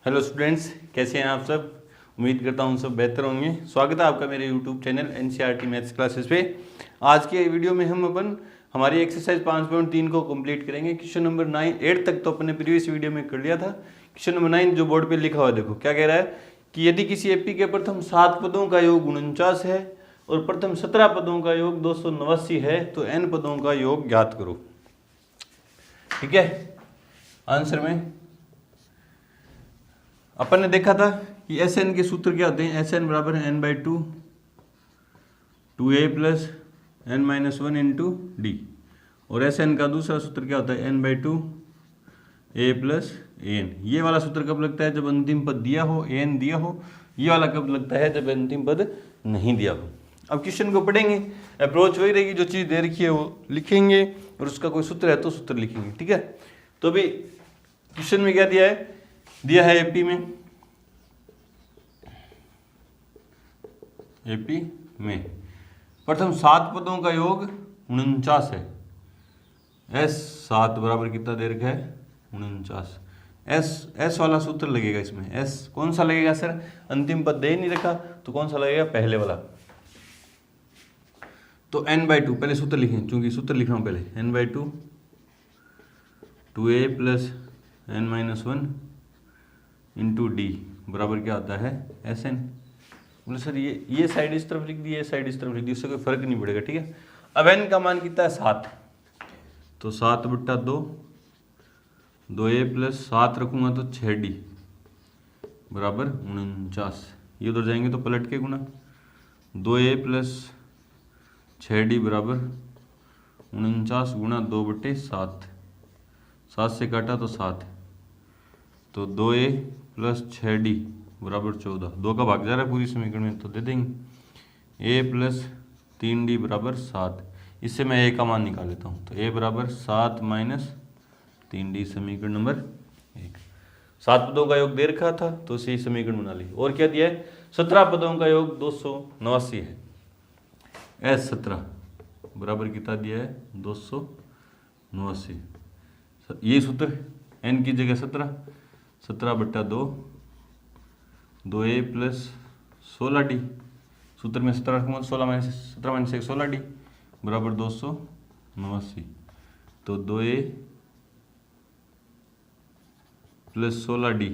Hello students, कैसे हैं आप सब। उम्मीद करता हूँ सब बेहतर होंगे। स्वागत है आपका मेरे YouTube channel NCERT maths classes पे। आज के वीडियो में हम हमारी एक्सरसाइज 5.3 को कंप्लीट करेंगे। क्वेश्चन नंबर 8 तक तो अपने प्रीवियस वीडियो में कर लिया था। क्वेश्चन नंबर 9 जो बोर्ड पे लिखा हुआ देखो क्या कह रहा है कि यदि किसी एपी के प्रथम 7 पदों का योग 49 है और प्रथम 17 पदों का योग 289 है तो n पदों का योग ज्ञात करो। ठीक है, आंसर में अपन ने देखा था कि एस एन के सूत्र क्या होते हैं। एस एन बराबर है n/2 2a plus n-1 into D. और एस एन का दूसरा सूत्र क्या होता है n/2 a प्लस an। ये वाला सूत्र कब लगता है? जब अंतिम पद दिया हो, an दिया हो। ये वाला कब लगता है? जब अंतिम पद नहीं दिया हो। अब क्वेश्चन को पढ़ेंगे, अप्रोच वही रहेगी, जो चीज़ दे रखी है वो लिखेंगे और उसका कोई सूत्र है तो सूत्र लिखेंगे। ठीक है, तो अभी क्वेश्चन में क्या दिया है? दिया है एपी में प्रथम 7 पदों का योग 49 है। एस 7 बराबर कितना दे रखा है? 49। एस वाला सूत्र लगेगा इसमें। एस कौन सा लगेगा सर? अंतिम पद दे नहीं रखा तो कौन सा लगेगा? पहले वाला। तो n/2 पहले सूत्र लिखें, चूंकि सूत्र लिख रहा हूं पहले। n/2 2a plus n-1 into D बराबर क्या आता है? S N. बोले सर ये साइड इस तरफ लिख दी, ये साइड इस तरफ लिख दी, उससे कोई फर्क नहीं पड़ेगा। ठीक है, अब n का मान कितना है? 7। तो 7/2 2a प्लस 7 रखूंगा तो 6d बराबर 49। ये उधर जाएंगे तो पलट के गुना 2a प्लस 6d बराबर 49 गुना 2/7। 7 से काटा तो 7, तो 2a प्लस 6d बराबर 14। 2 का भाग जा रहा है पूरी समीकरण में तो दे देंगे a प्लस 3d बराबर 7। इससे मैं a का मान निकाल लेता हूँ, तो a बराबर 7 माइनस 3d समीकरण नंबर 1। 7 पदों का योग दे रखा था तो सही समीकरण बना ली। और क्या दिया है? 17 पदों का योग 289 है। एस 17 बराबर कितना दिया है? 289। ये सूत्र n की जगह 17/2 2a प्लस 16d। सूत्र में 17 रखूँगा, 17 माइनस 1 16d बराबर 289। तो 2a प्लस 16d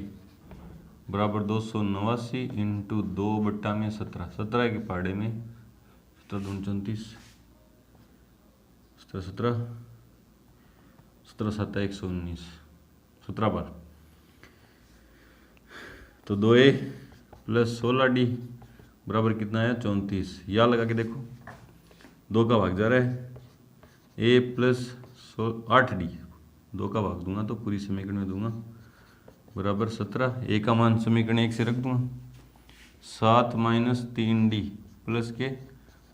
बराबर 289 इंटू 2/17। 17 के पहाड़े में 17 34 17 17 7 119 17 बार। तो 2a प्लस 16d बराबर कितना है? 34। या लगा के देखो, 2 का भाग जा रहा है, a प्लस 8d 2 का भाग दूंगा तो पूरी समीकरण में दूंगा बराबर 17। a का मान समीकरण 1 से रख दूंगा। 7 माइनस 3d प्लस के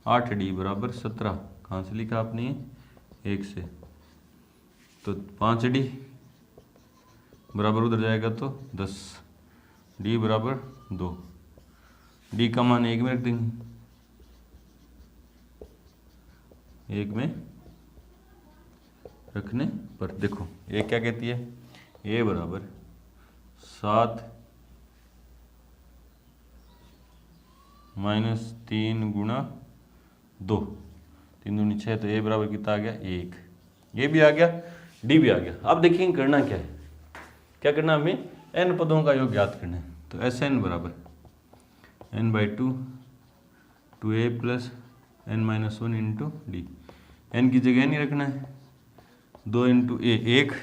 8d बराबर 17। कहाँ से लिखा आपने? 1 से। तो 5d बराबर उधर जाएगा तो 10, d बराबर 2। d का मान 1 में रख देंगे, 1 में रखने पर देखो ये क्या कहती है? a बराबर 7 माइनस 3 गुणा 2, 3 दूनी 6, तो a बराबर कितना आ गया? 1। ये भी आ गया, d भी आ गया। अब देखिए करना क्या है, क्या करना है? हमें n पदों का योग ज्ञात करना है। तो एस एन बराबर n/2 2a plus n-1 into D. n की जगह नहीं रखना है, 2 into a 1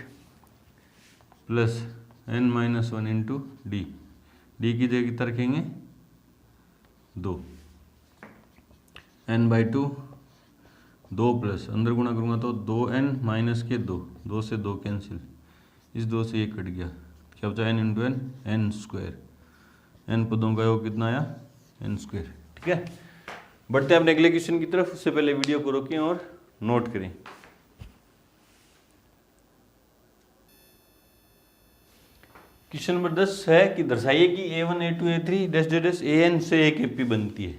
plus n-1 into D. D की जगह कितना रखेंगे? 2। n/2 2 प्लस अंदर गुणा करूँगा तो 2n माइनस के 2, 2 से 2 कैंसिल, इस 2 से ये कट गया, क्या बचा? n into n, n square. n पदों का योग कितना आया? n square. ठीक है, बढ़ते हैं अपने अगले क्वेश्चन की तरफ। उससे पहले वीडियो को रोकें और नोट करें। क्वेश्चन नंबर 10 है कि दर्शाइए कि a1 a2 a3 dash dash an से एक एपी बनती है।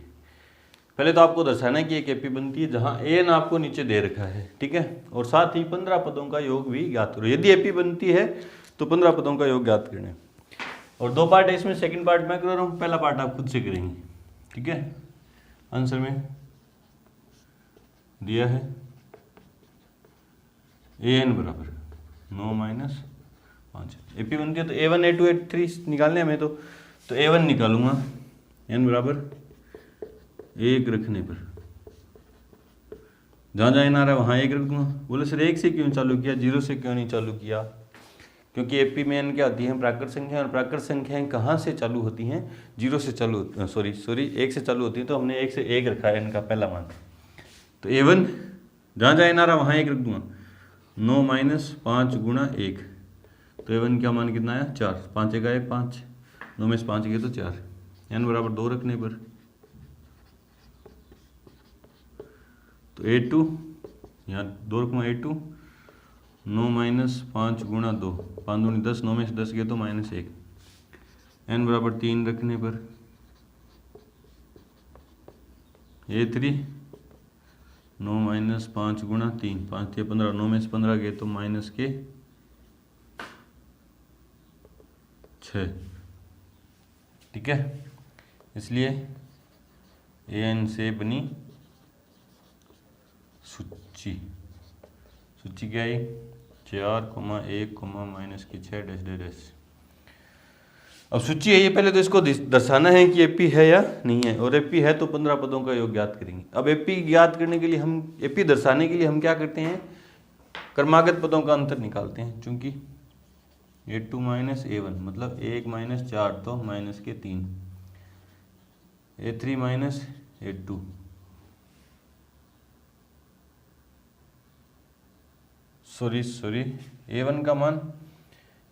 पहले तो आपको दर्शाना है कि एक एपी बनती है जहां an आपको नीचे दे रखा है। ठीक है, और साथ ही 15 पदों का योग भी ज्ञात करो। यदि एपी बनती है तो 15 पदों का योग ज्ञात करना है। और 2 पार्ट है इसमें, सेकंड पार्ट मैं कर रहा हूँ, पहला पार्ट आप खुद से करेंगे, ठीक है। आंसर में दिया है an बराबर 9 - 5। AP बनती है तो A1 A2 A3 निकालने हमें, तो A1 निकालूंगा n बराबर 1 रखने पर, जहाँ जहाँ n आ रहा है वहाँ 1 रख दूंगा। बोले सर 1 से क्यों चालू किया, 0 से क्यों नहीं चालू किया? क्योंकि AP में n क्या होती है, प्राकृत संख्या, और प्राकृत संख्याएं कहाँ से चालू होती हैं, 0 से चालू, सॉरी 1 से चालू होती है, तो हमने 1 से 1 रखा है n का पहला मान। तो A1 जहाँ जहाँ n आ रहा है वहाँ 1 रख दूंगा, 9 - 5 गुणा 1, तो A1 क्या मान कितना आया, 4, 5 1 1 5, 9 में से 5 गए तो 4, n बराबर 2 रखने पर, तो A2 यहाँ 2 रखूँगा, A2 9 - 5 गुणा 2, 5 दूनी 10, 9 में से 10 गए तो -1, n बराबर 3 रखने पर, A3 9 - 5 गुणा 3, 5 3 15, 9 में से 15 गए तो -6, ठीक है। इसलिए an से बनी सूची क्या आई, 4, 1, -6 अब सूची है ये, पहले तो इसको दर्शाना है कि AP है या नहीं है, और AP है तो 15 पदों का योग ज्ञात करेंगे। अब AP ज्ञात करने के लिए हम, AP दर्शाने के लिए हम क्या करते हैं, क्रमागत पदों का अंतर निकालते हैं, चूंकि A2 - A1 मतलब 1 - 4 तो -3, A3 - A2 सॉरी A1 का मान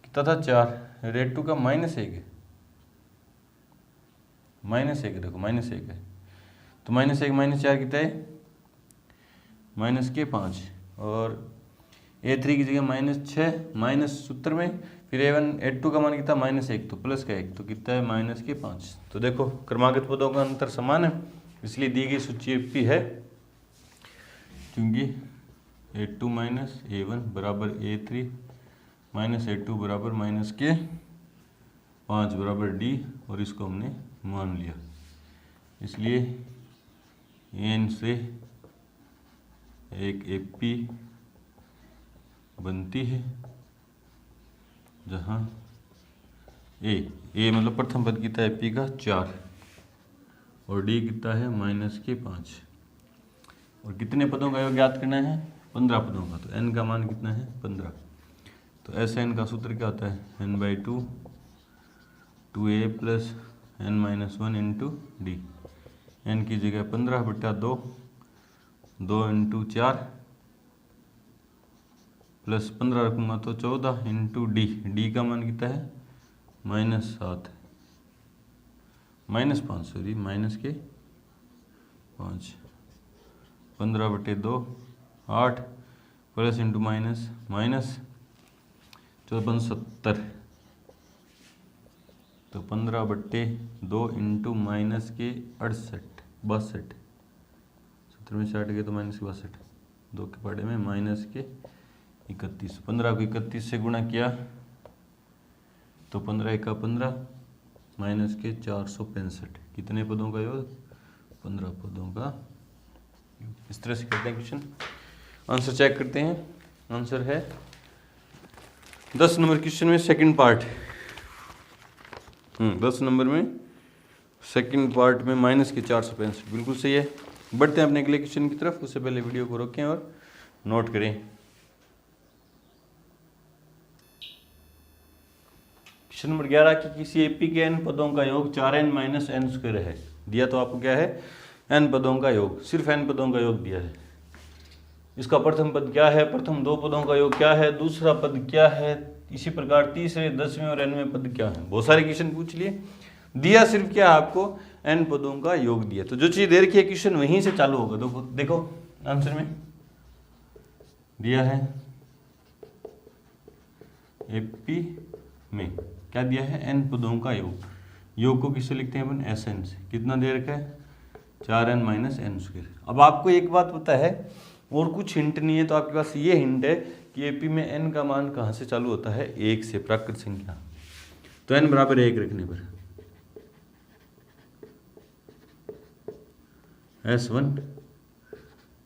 कितना था, 4, A2 का -1 है, -1 देखो -1 है, तो -1 -4 कितना है, -5, और A3 की जगह -6 माइनस सूत्र में, फिर A2 का मान कितना, -1, तो प्लस का 1, तो कितना है -5। तो देखो क्रमागत पदों का अंतर समान है, इसलिए दी गई सूची AP है, क्योंकि A2 - A1 बराबर A3 -A2 बराबर -5 बराबर D, और इसको हमने मान लिया, इसलिए n से एक AP बनती है, जहाँ A मतलब प्रथम पद कितना है AP का 4, और D कितना है -5, और कितने पदों का योग ज्ञात करना है, 15 पदों का, तो n का मान कितना है 15। तो SN का सूत्र क्या होता है, n/2 2a + n - 1 × D, n की जगह 15/2, 2 × 4 प्लस 15 रखूँगा तो 14 × D, D का मान कितना है -7, -5 सॉरी -5, 15/2 8 प्लस इंटू माइनस 14 तो 15/2 इंटू -68 62, 70 में 60 गए तो -62, 2 के पढ़े में -31, 15 को 31 से गुणा किया तो 15 × 15 -465, कितने पदों का योग, 15 पदों का योग। इस तरह से करते हैं क्वेश्चन। आंसर चेक करते हैं, आंसर है 10 नंबर क्वेश्चन में सेकंड पार्ट, 10 नंबर में सेकंड पार्ट में -465 बिल्कुल सही है। बढ़ते हैं अपने अगले क्वेश्चन की तरफ, उससे पहले वीडियो को रोकें और नोट करें। क्वेश्चन नंबर 11 कि किसी एपी के n पदों का योग 4n - n² है। दिया तो आपको क्या है, n पदों का योग, सिर्फ n पदों का योग दिया है। इसका प्रथम पद क्या है, प्रथम 2 पदों का योग क्या है, दूसरा पद क्या है, इसी प्रकार तीसरे 10वें और 9वें पद क्या है। बहुत सारे क्वेश्चन पूछ लिए, दिया सिर्फ क्या आपको n पदों का योग दिया। तो जो चीज दे रखी है क्वेश्चन वहीं से चालू होगा। देखो आंसर में दिया है एपी में क्या दिया है, n पदों का योग। योग को किससे लिखते हैं अपन, Sn से। कितना दे रखा है, 4n - n²। अब आपको एक बात पता है और कुछ हिंट नहीं है, तो आपके पास ये हिंट है कि एपी में n का मान कहाँ से चालू होता है, 1 से, प्राकृत संख्या। तो n बराबर 1 रखने पर S1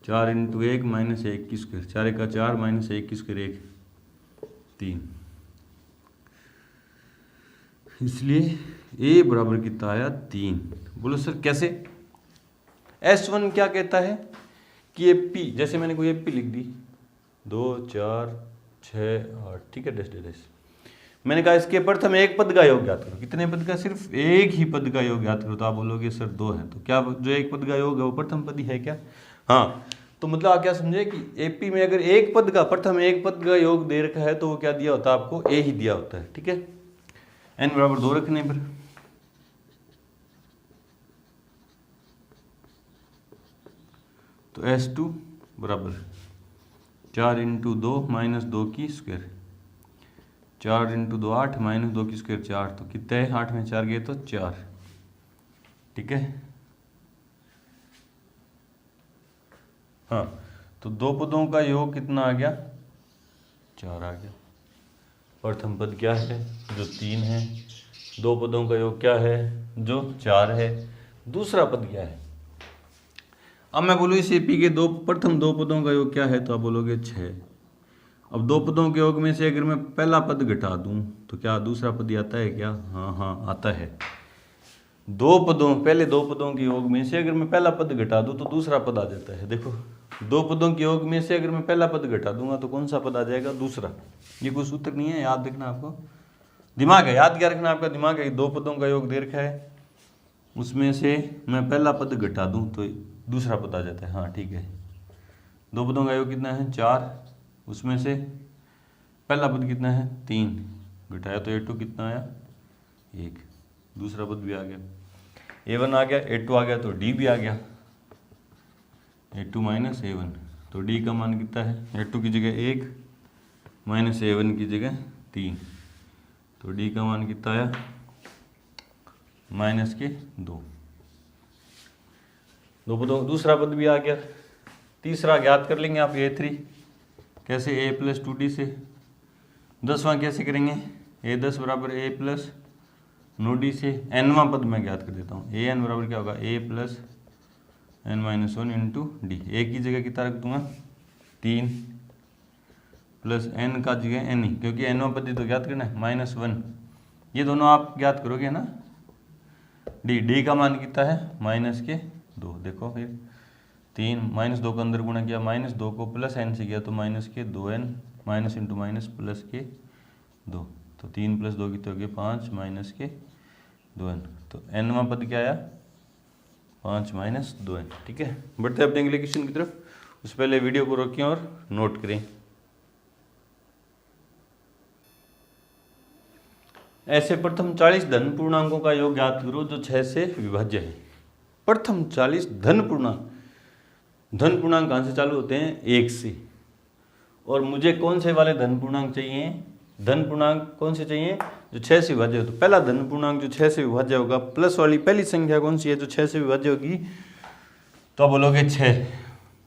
4 इंटू 1 माइनस 1 की स्क्वायर, 4 का 4 माइनस 1 की स्क्वायर 1 3, इसलिए a बराबर कितना आया 3। बोलो सर कैसे? S1 क्या कहता है कि AP, जैसे मैंने कोई AP लिख दी 2 4 6 8, ठीक है, डैश डैश डैश। मैंने कहा इसके प्रथम एक पद का योग ज्ञात करो। कितने पद का? सिर्फ एक ही पद का योग ज्ञात करो। तो आप बोलोगे सर 2 है, तो क्या जो एक पद का योग है वो प्रथम पद ही है क्या? हाँ, तो मतलब आप क्या समझे कि AP में अगर एक पद का, प्रथम एक पद का योग दे रखा है तो वो क्या दिया होता है आपको? A ही दिया होता है, ठीक है। n बराबर 2 रखने पर तो S2 बराबर 4 इंटू 2 माइनस 2 की स्क्वायर, 4 इंटू 2 8 माइनस 2 की स्क्वायर 4, तो कितने है? 8 में 4 गए तो 4, ठीक है। हाँ, तो दो पदों का योग कितना आ गया? 4 आ गया। प्रथम पद क्या है? जो 3 है। दो पदों का योग क्या है? जो 4 है। दूसरा पद क्या है? अब मैं बोलूँ इस AP के प्रथम दो पदों का योग क्या है, तो आप बोलोगे 6। अब दो पदों के योग में से अगर मैं पहला पद घटा दूं तो क्या दूसरा पद आता है क्या? हाँ हाँ आता है। पहले दो पदों के योग में से अगर मैं पहला पद घटा दूं तो दूसरा पद आ जाता है। देखो, दो पदों के योग में से अगर मैं पहला पद घटा दूंगा तो कौन सा पद आ जाएगा? दूसरा। ये कोई सूत्र नहीं है, याद रखना आपको, दिमाग है, याद क्या रखना आपका दिमाग है। दो पदों का योग दे रखा है, उसमें से मैं पहला पद घटा दूं तो दूसरा पद आ जाता है। हाँ ठीक है, दो पदों का योग कितना है? 4, उसमें से पहला पद कितना है? 3, घटाया तो A2 कितना आया? 1, दूसरा पद भी आ गया। A1 आ गया, A2 आ गया, तो D भी आ गया, A2 माइनस A1, तो D का मान कितना है? A2 की जगह 1 माइनस A1 की जगह 3, तो D का मान कितना आया? माइनस के 2। दो पदों, दूसरा पद भी आ गया। तीसरा ज्ञात कर लेंगे आप A3, कैसे? A प्लस 2D से। 10वां कैसे करेंगे? A10 बराबर A प्लस 9D से। nवां पद मैं ज्ञात कर देता हूँ। AN बराबर क्या होगा? A plus n minus 1 into D. A की जगह कितना रख दूंगा? 3 प्लस n का जगह n ही, क्योंकि nवां पद तो ज्ञात करना है, माइनस 1। ये दोनों आप ज्ञात करोगे ना। डी का मान कितना है? माइनस के 2। देखो फिर 3 माइनस 2 का अंदर गुणा किया, माइनस 2 को प्लस n से किया तो माइनस के 2n, minus into minus plus के 2, तो 3 प्लस 2 कितने हो गए? 5 माइनस के 2n, तो nवां पद क्या आया? 5 माइनस 2n, ठीक है। बढ़ते हैं अपने अगले क्वेश्चन की तरफ। उससे पहले वीडियो को रोकें और नोट करें। ऐसे प्रथम 40 धन पूर्णांकों का योग ज्ञात करो जो 6 से विभाज्य है। प्रथम 40 धन पूर्णांक कहाँ से चालू होते हैं? 1 से। और मुझे कौन से वाले धन पूर्णांक चाहिए? धन पूर्णांक कौन से चाहिए? जो 6 से विभाज्य हो। तो पहला धन पूर्णांक जो 6 से विभाज्य होगा, प्लस वाली पहली संख्या कौन सी है जो 6 से विभाज्य होगी? तो आप बोलोगे 6।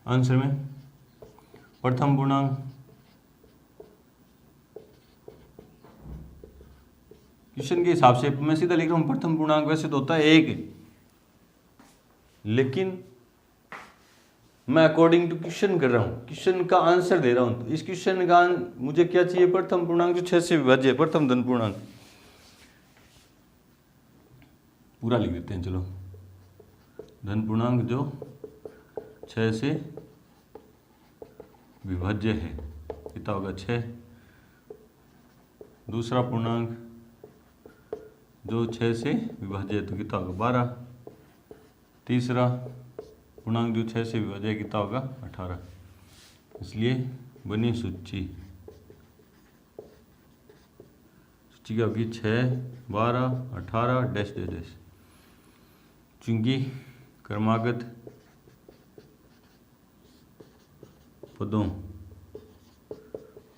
आंसर में प्रथम पूर्णांक, क्वेश्चन के हिसाब से मैं सीधा लिख रहा हूं, प्रथम पूर्णांक वैसे तो होता है 1, लेकिन मैं अकॉर्डिंग टू क्वेश्चन कर रहा हूं, क्वेश्चन का आंसर दे रहा हूं। तो इस क्वेश्चन का मुझे क्या चाहिए? प्रथम पूर्णांक जो 6 से विभाज्य है, प्रथम धन पूर्णांक। पूरा लिख देते हैं, चलो। धन पूर्णांक जो 6 से विभाज्य है कितना होगा? 6। दूसरा पूर्णांक जो 6 से विभाज्य है तो कितना होगा? 12। तीसरा पूर्णांक जो 6 से विभाज्य है कितना होगा? 18। इसलिए बनी सूची क्या होगी? 6 12 18 डैश डैश डैश। चूंकि क्रमागत पदों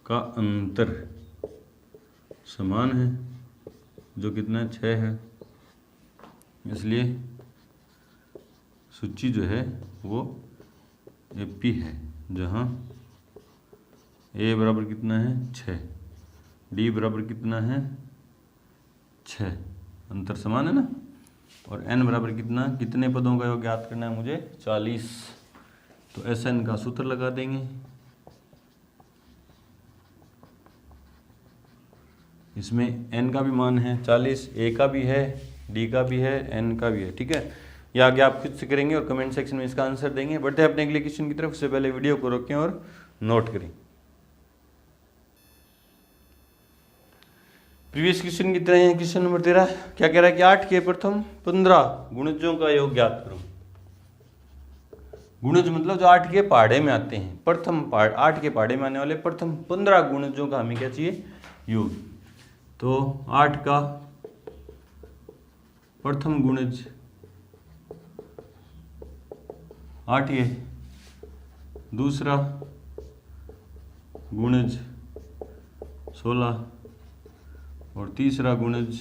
का अंतर समान है, जो कितना 6 है, इसलिए सूची जो है वो AP है, जहाँ A बराबर कितना है? 6, D बराबर कितना है? 6, अंतर समान है ना। और n बराबर कितना, कितने पदों का योग ज्ञात करना है मुझे, 40। तो Sn का सूत्र लगा देंगे। इसमें n का भी मान है 40, a का भी है, d का भी है, n का भी है, ठीक है। ये आगे आप खुद से करेंगे और कमेंट सेक्शन में इसका आंसर देंगे। बढ़ते हैं अपने अगले क्वेश्चन की तरफ। उससे पहले वीडियो को रोकें और नोट करें। प्रीवियस क्वेश्चन की तरह है क्वेश्चन नंबर 13। क्या कह रहा है कि 8 के प्रथम 15 गुणजों का योग ज्ञात करो। गुणज मतलब जो 8 के पहाड़े में आते हैं, प्रथम पहाड़ 8 के पहाड़े में आने वाले प्रथम 15 गुणजों का हमें क्या चाहिए, योग। तो 8 का प्रथम गुणज 8 ये, दूसरा गुणज 16 और तीसरा गुणज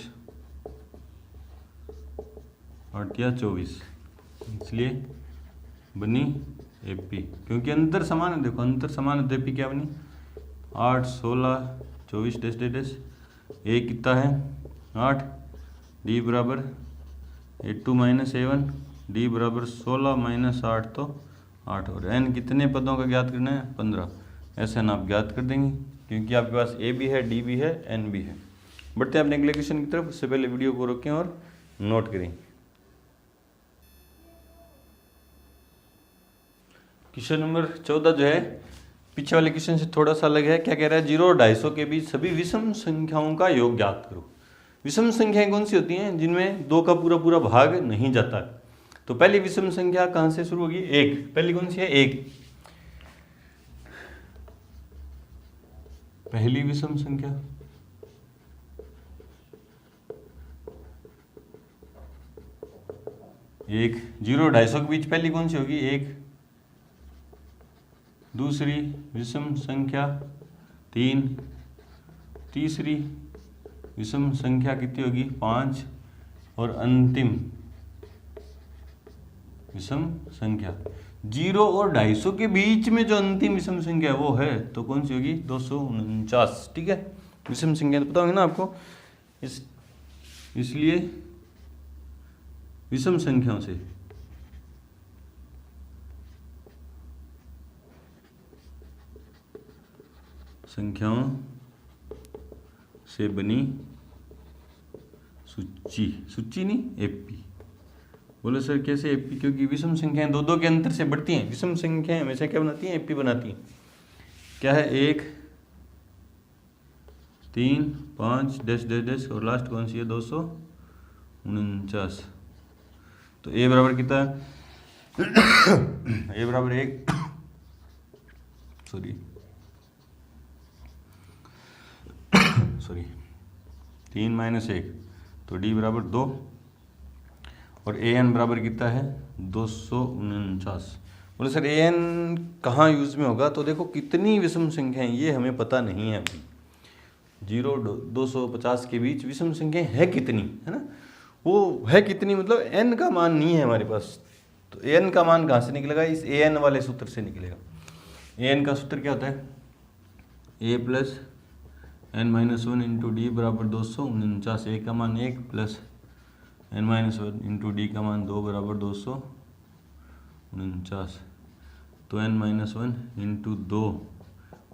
8 या 24, इसलिए बनी एपी। क्योंकि अंतर समान है, देखो अंतर समान है तो एपी क्या बनी, 8 16 24 डैश डैश डैश, ए कितना है 8, डी बराबर A2 माइनस A1, डी बराबर 16 माइनस 8 तो 8, और n कितने पदों का ज्ञात करना है, 15। ऐसा न आप ज्ञात कर देंगे क्योंकि आपके पास a भी है, d भी है, n भी है। बढ़ते हैं अपने अगले क्वेश्चन की तरफ। उससे पहले वीडियो को रोकें और नोट करें। क्वेश्चन नंबर 14 जो है पीछे वाले क्वेश्चन से थोड़ा सा अलग है। क्या कह रहा है, 0 और 250 के बीच सभी विषम संख्याओं का योग ज्ञात करो। विषम संख्याएं कौन सी होती हैं, जिनमें 2 का पूरा पूरा भाग नहीं जाता। तो पहली विषम संख्या कहां से शुरू होगी, 1। पहली कौन सी है, 1। पहली विषम संख्या 1। 0 और 250 के बीच पहली कौन सी होगी, 1। दूसरी विषम संख्या 3। तीसरी विषम संख्या कितनी होगी, 5। और अंतिम विषम संख्या 0 और 250 के बीच में जो अंतिम विषम संख्या वो है तो कौन सी होगी, 249। ठीक है, विषम संख्या तो पता होगी ना आपको। इसलिए विषम संख्याओं से बनी सूची नहीं एपी। बोले सर कैसे एपी, क्योंकि विषम संख्याएं 2 के अंतर से बढ़ती हैं। विषम संख्याएं हमेशा क्या बनाती हैं, एपी बनाती हैं। क्या है, 1 3 5 डैश डैश डैश और लास्ट कौन सी है, 249। तो ए बराबर कितना है, ए बराबर 1 सॉरी 3 माइनस 1 तो डी बराबर 2 और ए एन बराबर कितना है, 249। बोले सर ए एन कहाँ यूज में होगा, तो देखो कितनी विषम संख्याएं ये हमें पता नहीं है अभी। 0 250 के बीच विषम संख्याएं है कितनी, है ना, वो है कितनी मतलब एन का मान नहीं है हमारे पास। तो ए एन का मान कहाँ से निकलेगा, इस ए एन वाले सूत्र से निकलेगा। ए एन का सूत्र क्या होता है, A plus N minus 1 into D बराबर 249। ए का मान 1 plus N minus 1 into D का मान 2 बराबर 249। तो एन माइनस 1 इंटू 2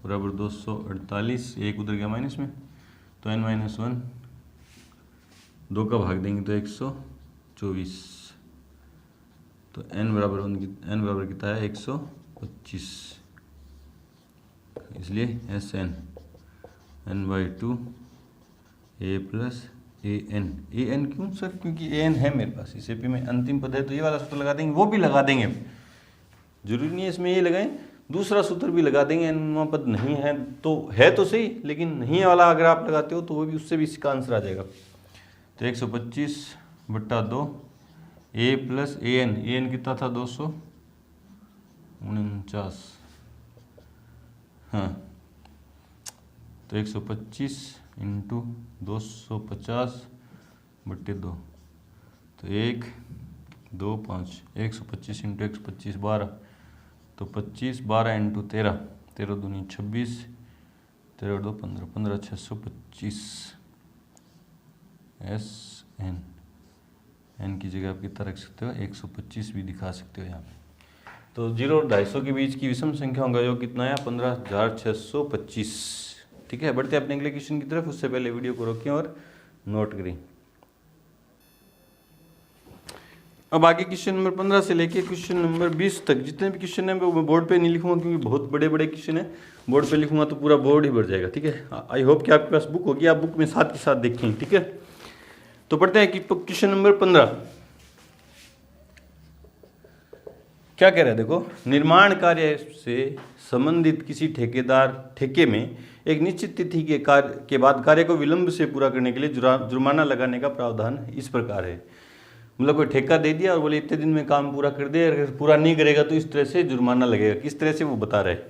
बराबर 248, एक उधर गया माइनस में, तो एन माइनस 1 2 का भाग देंगे तो 124। तो एन बराबर कितना है, 125। इसलिए S N n/2 a plus A N क्यों सर, क्योंकि ए एन है मेरे पास, इस एपी में अंतिम पद है तो ये वाला सूत्र लगा देंगे, वो भी लगा देंगे। जरूरी नहीं है इसमें ये लगाएं, दूसरा सूत्र भी लगा देंगे। एन पद नहीं है तो सही, लेकिन नहीं है वाला अगर आप लगाते हो तो वो भी, उससे भी इसका आंसर आ जाएगा। तो 125/2 ए प्लस ए एन कितना था, 249। हाँ, तो 125 इंटू 250/2 तो 1 2 5, 125 इंटू 125 12, तो 25 12 इंटू 13, 13 दूनी 26, 13 2 15, 15 625। SN, N की जगह आप कितना रख सकते हो, 125 भी दिखा सकते हो यहाँ पे। तो 0 और 250 के बीच की विषम संख्या होगा जो कितना है 15,625। ठीक है, बढ़ते हैं अपने अगले क्वेश्चन की तरफ। उससे पहले वीडियो को रोकें और नोट करें। अब आगे क्वेश्चन नंबर 15 से लेके क्वेश्चन नंबर 20 तक जितने भी क्वेश्चन है मैं बोर्ड पे नहीं लिखूंगा क्योंकि बहुत बड़े बड़े क्वेश्चन है। बोर्ड पे लिखूंगा तो पूरा बोर्ड ही भर जाएगा। ठीक है, आई होप कि आपके पास बुक होगी, आप बुक में साथ के साथ देखें। ठीक है, तो पढ़ते हैं कि क्वेश्चन नंबर 15 क्या कह रहा है। देखो, निर्माण कार्य से संबंधित किसी ठेके में एक निश्चित तिथि के बाद कार्य को विलंब से पूरा करने के लिए जुर्माना लगाने का प्रावधान इस प्रकार है। मतलब कोई ठेका दे दिया और बोले इतने दिन में काम पूरा कर दे, अगर पूरा नहीं करेगा तो इस तरह से जुर्माना लगेगा। किस तरह से वो बता रहे हैं।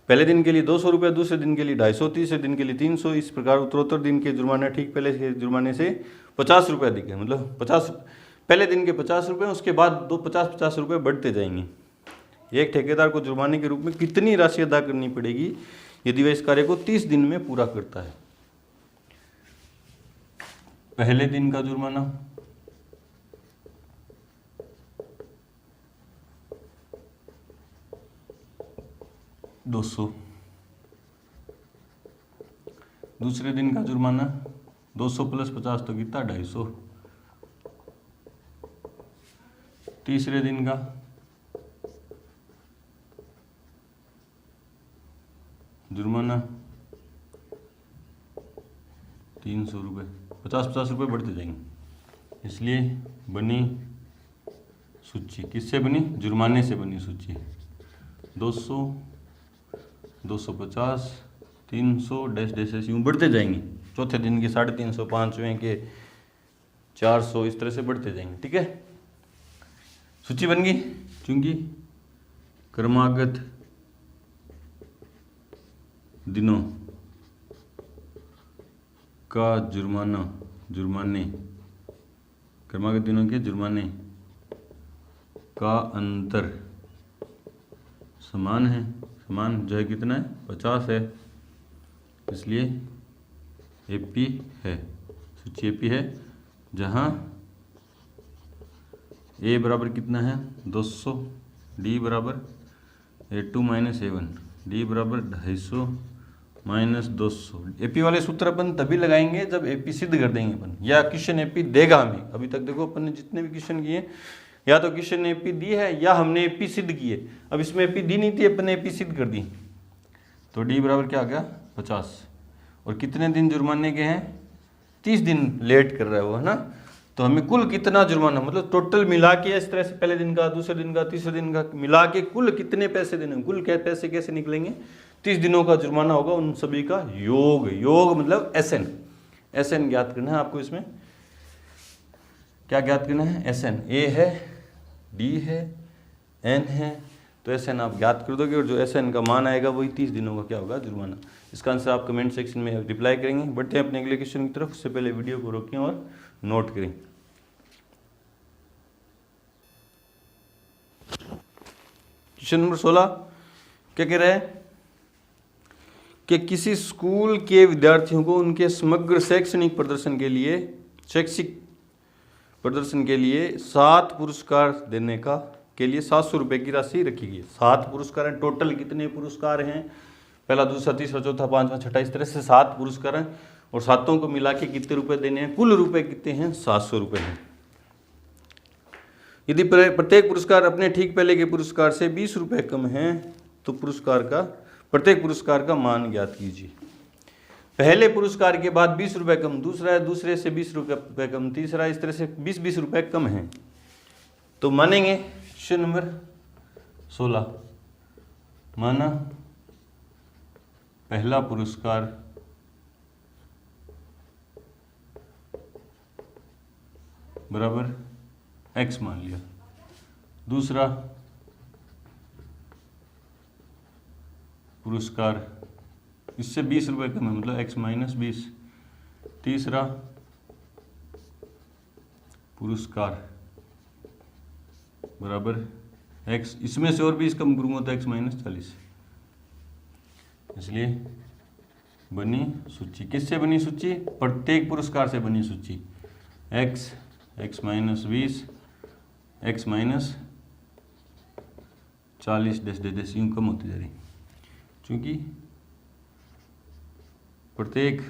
पहले दिन के लिए 200 रुपये, दूसरे दिन के लिए 250, तीसरे दिन के लिए 300, इस प्रकार उत्तरोत्तर दिन के जुर्माना ठीक पहले के जुर्माने से 50 रुपये अधिक है। मतलब 50 पहले दिन के 50 रुपये, उसके बाद 50-50 रुपये बढ़ते जाएंगे। एक ठेकेदार को जुर्माने के रूप में कितनी राशि अदा करनी पड़ेगी यदि वह इस कार्य को 30 दिन में पूरा करता है। पहले दिन का जुर्माना 200, दूसरे दिन का जुर्माना 200 + 50 तो कितना 250, तीसरे दिन का 300 रुपये, 50-50 रुपये बढ़ते जाएंगे। इसलिए बनी सूची किससे बनी, जुर्माने से बनी सूची। 200, 250, 300 डैश यूँ बढ़ते जाएंगे। चौथे दिन के 350, पाँचवें के 400, इस तरह से बढ़ते जाएंगे। ठीक है, सूची बन गई। क्योंकि क्रमागत दिनों का जुर्माने क्रमागत दिनों के जुर्माने का अंतर समान है। समान जो है कितना है 50 है, इसलिए एपी है, सूची एपी है। जहाँ ए बराबर कितना है 200, डी बराबर A2 - A1, डी बराबर 250 - 200। एपी वाले सूत्र अपन तभी लगाएंगे जब एपी सिद्ध कर देंगे अपन, या क्वेश्चन एपी देगा हमें। अभी तक देखो अपन ने जितने भी क्वेश्चन किए या तो क्वेश्चन ने एपी दी है या हमने एपी सिद्ध किए। अब इसमें एपी दी नहीं थी, अपन ने एपी सिद्ध कर दी। तो डी बराबर क्या आ गया 50। और कितने दिन जुर्माने के हैं 30 दिन लेट कर रहा है वो, है ना। तो हमें कुल कितना जुर्माना, मतलब टोटल मिला के इस तरह से पहले दिन का, दूसरे दिन का, तीसरे दिन का मिला के कुल कितने पैसे देने, कुल क्या पैसे कैसे निकलेंगे, 30 दिनों का जुर्माना होगा उन सभी का योग। योग मतलब SN, SN ज्ञात करना है आपको। इसमें क्या ज्ञात करना है, SN। ए है, डी है, N है, तो SN आप ज्ञात कर दोगे और जो SN का मान आएगा वही 30 दिनों का क्या होगा जुर्माना। इसका आंसर आप कमेंट सेक्शन में रिप्लाई करेंगे। बढ़ते हैं अपने अगले क्वेश्चन की तरफ। उससे पहले वीडियो को रोकें और नोट करें। क्वेश्चन नंबर 16 क्या कह रहा है कि किसी स्कूल के विद्यार्थियों को उनके समग्र शैक्षिक प्रदर्शन के लिए 7 पुरस्कार देने के लिए 700 रुपये की राशि रखी गई है। 7 पुरस्कार हैं। टोटल कितने पुरस्कार हैं, पहला, दूसरा, तीसरा, चौथा, पांचवा, छठा, इस तरह से 7 पुरस्कार हैं। और सातों को मिला के कितने रुपए देने हैं, कुल रुपए कितने हैं 700 रुपये हैं। यदि प्रत्येक पुरस्कार अपने ठीक पहले के पुरस्कार से 20 रुपये कम है तो प्रत्येक पुरस्कार का मान ज्ञात कीजिए। पहले पुरस्कार के बाद 20 रुपये कम, दूसरे से 20 रुपये कम, तीसरा, इस तरह से 20-20 रुपये कम है तो मानेंगे। क्वेश्चन नंबर 16 माना पहला पुरस्कार बराबर x मान लिया, दूसरा पुरस्कार इससे 20 रुपये कम है मतलब x - 20, तीसरा पुरस्कार बराबर x, इसमें से और 20 कम करूँगा तो x - 40। इसलिए बनी सूची, किससे बनी सूची, प्रत्येक पुरस्कार से बनी सूची। X, x minus 20, x minus 40 dash dash dash यूँ कम होती जा रही, क्योंकि प्रत्येक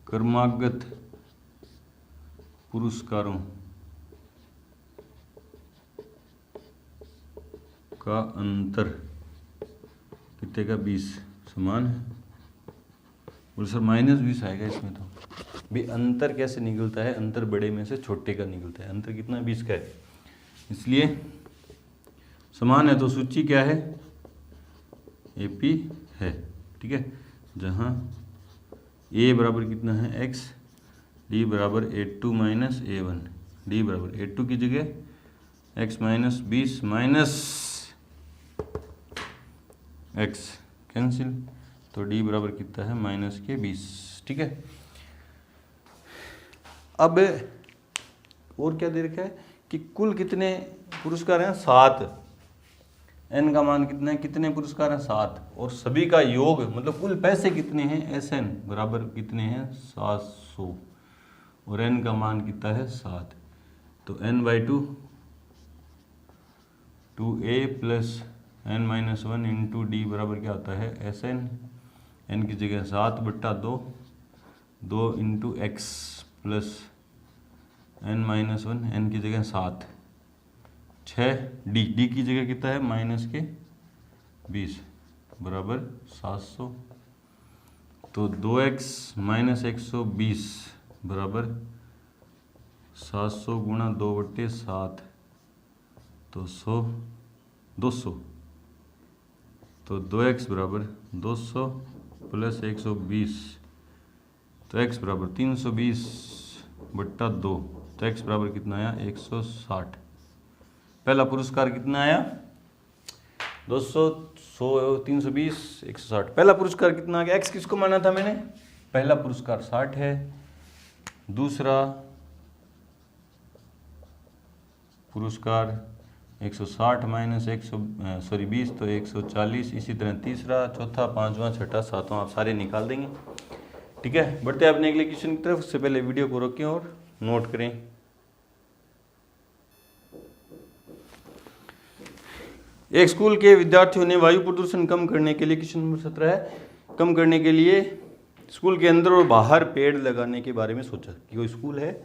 क्रमागत पुरस्कारों का अंतर कितने का 20 समान है। बोले सर -20 आएगा इसमें, तो भी अंतर कैसे निकलता है, अंतर बड़े में से छोटे का निकलता है, अंतर कितना 20 का है, इसलिए समान है। तो सूची क्या है, AP है, ठीक है, जहाँ A बराबर कितना है x, D बराबर A2 माइनस A1, D बराबर A2 की जगह x minus 20 minus x cancel, तो D बराबर कितना है माइनस के 20, ठीक है। अब और क्या दे रखा है कि कुल कितने पुरस्कार हैं, 7, n का मान कितना है, कितने पुरस्कार हैं 7, और सभी का योग मतलब कुल पैसे कितने हैं SN बराबर कितने हैं 700, और n का मान कितना है 7, तो n/2 2a plus n-1 into D बराबर क्या होता है SN, n की जगह 7/2, 2 into x plus n-1, n की जगह 7, 6 डी की जगह कितना है माइनस के 20 बराबर 700, तो 2x माइनस 120 बराबर 700 गुणा 2/7, तो 200, तो 2x बराबर 200 प्लस 120, तो x बराबर 320/2, तो x बराबर कितना आया 160। पहला पुरस्कार कितना आया 200, 100, 320, 160। पहला पुरस्कार कितना आ गया, x किसको माना था मैंने, पहला पुरस्कार 60 है, दूसरा पुरस्कार 160 माइनस 20 तो 140, इसी तरह तीसरा, चौथा, पांचवा, छठा, सातवां आप सारे निकाल देंगे, ठीक है। बढ़ते हैं अपने अगले क्वेश्चन की तरफ, उससे पहले वीडियो को रोकें और नोट करें। एक स्कूल के विद्यार्थियों ने वायु प्रदूषण कम करने के लिए, क्वेश्चन नंबर 17 है, कम करने के लिए स्कूल के अंदर और बाहर पेड़ लगाने के बारे में सोचा। कि कोई स्कूल है,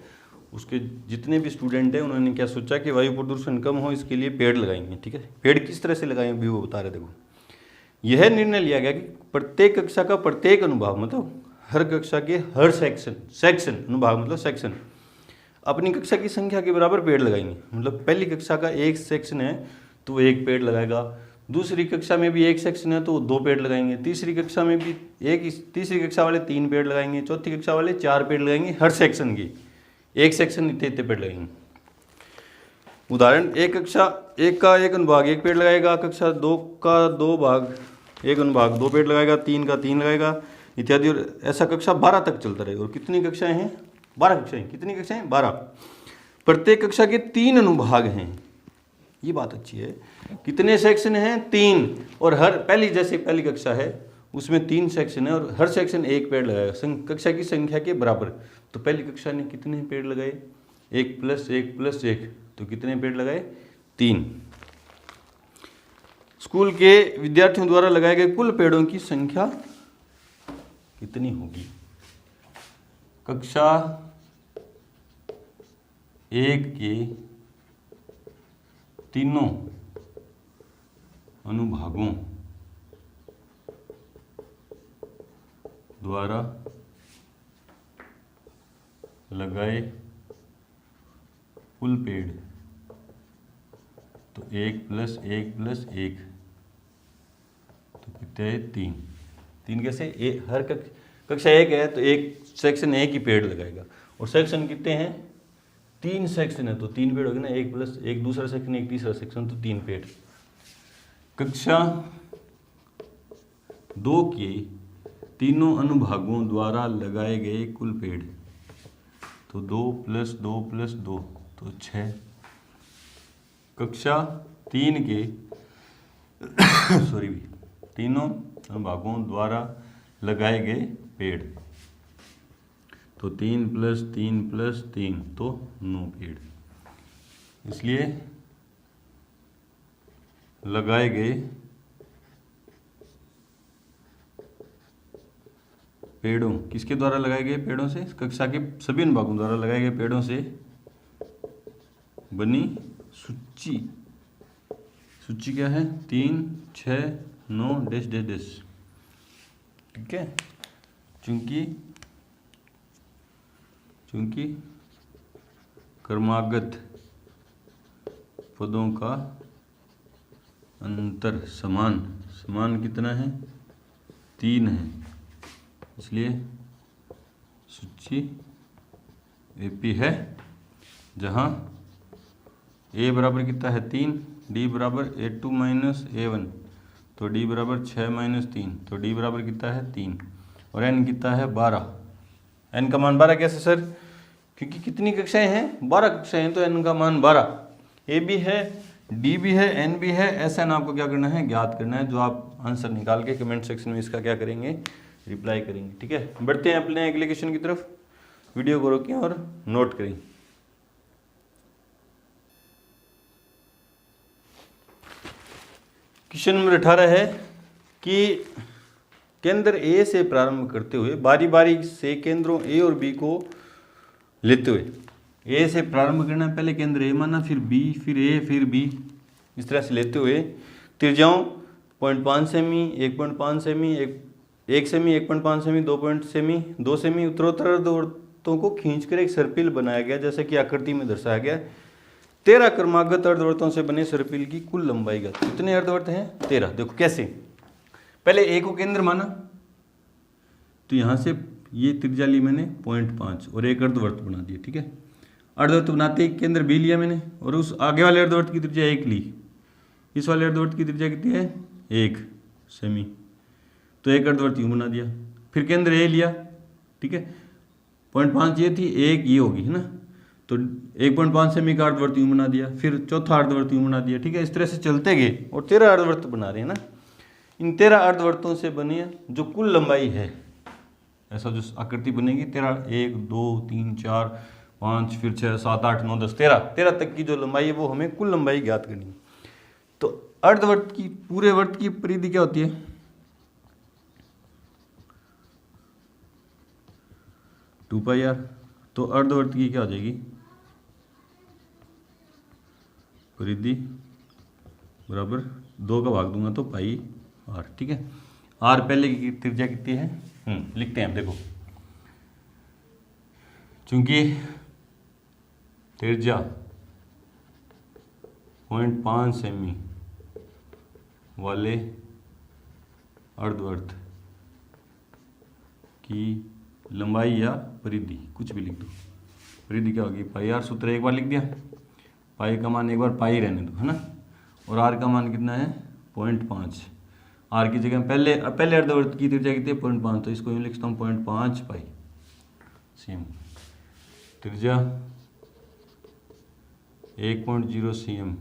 उसके जितने भी स्टूडेंट हैं उन्होंने क्या सोचा कि वायु प्रदूषण कम हो, इसके लिए पेड़ लगाएंगे, ठीक है। पेड़ किस तरह से लगाएंगे भी वो बता रहे। देखो, यह निर्णय लिया गया कि प्रत्येक कक्षा का प्रत्येक अनुभाग, मतलब हर कक्षा के हर सेक्शन अनुभाग मतलब सेक्शन, अपनी कक्षा की संख्या के बराबर पेड़ लगाएंगे। मतलब पहली कक्षा का एक सेक्शन है तो वो एक पेड़ लगाएगा, दूसरी कक्षा में भी एक सेक्शन है तो वो 2 पेड़ लगाएंगे, तीसरी कक्षा में भी तीसरी कक्षा वाले 3 पेड़ लगाएंगे, चौथी कक्षा वाले 4 पेड़ लगाएंगे, हर सेक्शन की एक सेक्शन इतने पेड़ लगेंगे। उदाहरण, एक कक्षा 1 का एक अनुभाग 1 पेड़ लगाएगा, कक्षा 2 का 2 भाग एक अनुभाग 2 पेड़ लगाएगा, 3 का 3 लगाएगा इत्यादि, और ऐसा कक्षा 12 तक चलता रहेगा। और कितनी कक्षाएं हैं, 12 कक्षाएं। कितनी कक्षाएं, 12। प्रत्येक कक्षा के 3 अनुभाग हैं, ये बात अच्छी है। कितने सेक्शन हैं, 3, और हर पहली कक्षा है उसमें 3 सेक्शन है और हर सेक्शन 1 पेड़ लगाएगा कक्षा की संख्या के बराबर। तो पहली कक्षा ने कितने पेड़ लगाए, 1 + 1 + 1, तो कितने पेड़ लगाए, 3। स्कूल के विद्यार्थियों द्वारा लगाए गए कुल पेड़ों की संख्या कितनी होगी। कक्षा 1 के तीनों अनुभागों द्वारा लगाए कुल पेड़, तो 1 + 1 + 1, तो कितने, 3 कैसे, हर कक्षा 1 है तो एक सेक्शन 1 ही पेड़ लगाएगा, और सेक्शन कितने हैं, 3 सेक्शन है तो 3 पेड़ हो गए ना, 1 + 1 दूसरा सेक्शन, 1 तीसरा सेक्शन, तो 3 पेड़। कक्षा 2 के तीनों अनुभागों द्वारा लगाए गए कुल पेड़, तो 2 + 2 + 2, तो 6। कक्षा 3 के तीनों अनुभागों द्वारा लगाए गए पेड़, तो 3 + 3 + 3 तो 9 पेड़। इसलिए लगाए गए पेड़ों, किसके द्वारा लगाए गए पेड़ों से, कक्षा के सभी अनुभागों द्वारा लगाए गए पेड़ों से बनी सूची। सूची क्या है, 3, 6, 9 डैश डैश डैश। ठीक है, चूंकि क्रमागत पदों का अंतर समान कितना है, 3 है, इसलिए सूची एपी है, जहां ए बराबर कितना है 3, डी बराबर A2 - A1, तो डी बराबर 6 - 3, तो डी बराबर कितना है 3, और एन कितना है 12। एन का मान 12 कैसे सर, क्योंकि कितनी कक्षाएं हैं, 12 कक्षाएं हैं, तो एन का मान 12। ए भी है, डी भी है, एन भी है, एस एन आपको क्या करना है, ज्ञात करना है, जो आप आंसर निकाल के कमेंट सेक्शन में इसका क्या करेंगे, रिप्लाई करेंगे। ठीक है, बढ़ते हैं अपने अगले क्वेश्चन की तरफ। वीडियो को रोकें और नोट करें। क्वेश्चन नंबर 18 है कि केंद्र ए से प्रारंभ करते हुए बारी बारी से केंद्रों ए और बी को लेते हुए, ए से प्रारंभ करना, पहले केंद्र ए माना, फिर बी, फिर ए, फिर बी, इस तरह से लेते हुए त्रिज्याओं 0.5 semi, 1.5 semi, 1 semi, 1.5 semi, 2 semi उत्तरोत्तर अर्धवृत्तों को खींचकर एक सर्पिल बनाया गया, जैसे कि आकृति में दर्शाया गया। 13 क्रमागत अर्धवृत्तों से बने सर्पिल की कुल लंबाई का, कितने अर्धवृत्त हैं, 13। देखो कैसे, पहले ए को केंद्र माना, तो यहां से ये त्रिज्या ली मैंने 0.5 और एक अर्धवृत्त बना दिया। ठीक है, अर्धवृत्त बनाते ही केंद्र बी लिया मैंने, और उस आगे वाले अर्धवृत्त की त्रिज्या 1 ली, इस वाले अर्धवृत्त की त्रिज्या कितनी है 1 सेमी, तो एक अर्धवृत्त यूं बना दिया। फिर केंद्र ए लिया, ठीक है, 0.5 ये थी, 1 ये होगी, है ना, तो 1.5 सेमी का अर्धवृत्त यूं बना दिया, फिर चौथा अर्धवृत्त यूं बना दिया। ठीक है, इस तरह से चलते गए और 13 अर्धवृत्त बना रहे हैं ना। इन 13 अर्धवृत्तों से बनी जो कुल लंबाई है, ऐसा जो आकृति बनेगी 13, 1, 2, 3, 4, 5, फिर 6, 7, 8, 9, 10, 13 तक की जो लंबाई है वो हमें कुल लंबाई ज्ञात करनी है। तो अर्धवृत्त की, पूरे वृत्त की परिधि क्या होती है, 2πr, तो अर्धवृत्त की क्या हो जाएगी, परिधि बराबर 2 का भाग दूंगा तो πr। ठीक है, r पहले की त्रिज्या कितनी है, लिखते हैं। देखो, चूंकि त्रिज्या 0.5 सेमी वाले अर्धवृत्त की लंबाई या परिधि, कुछ भी लिख दो, परिधि क्या होगी πr, सूत्र एक बार लिख दिया, पाई का मान एक बार पाई रहने दो, है ना, और r का मान कितना है 0.5। r की जगह पहले अर्धवृत्त की त्रिज्या कितनी है 0.5, तो इसको यूँ लिखता हूँ 0.5 पाई। सेम त्रिज्या 1.0 cm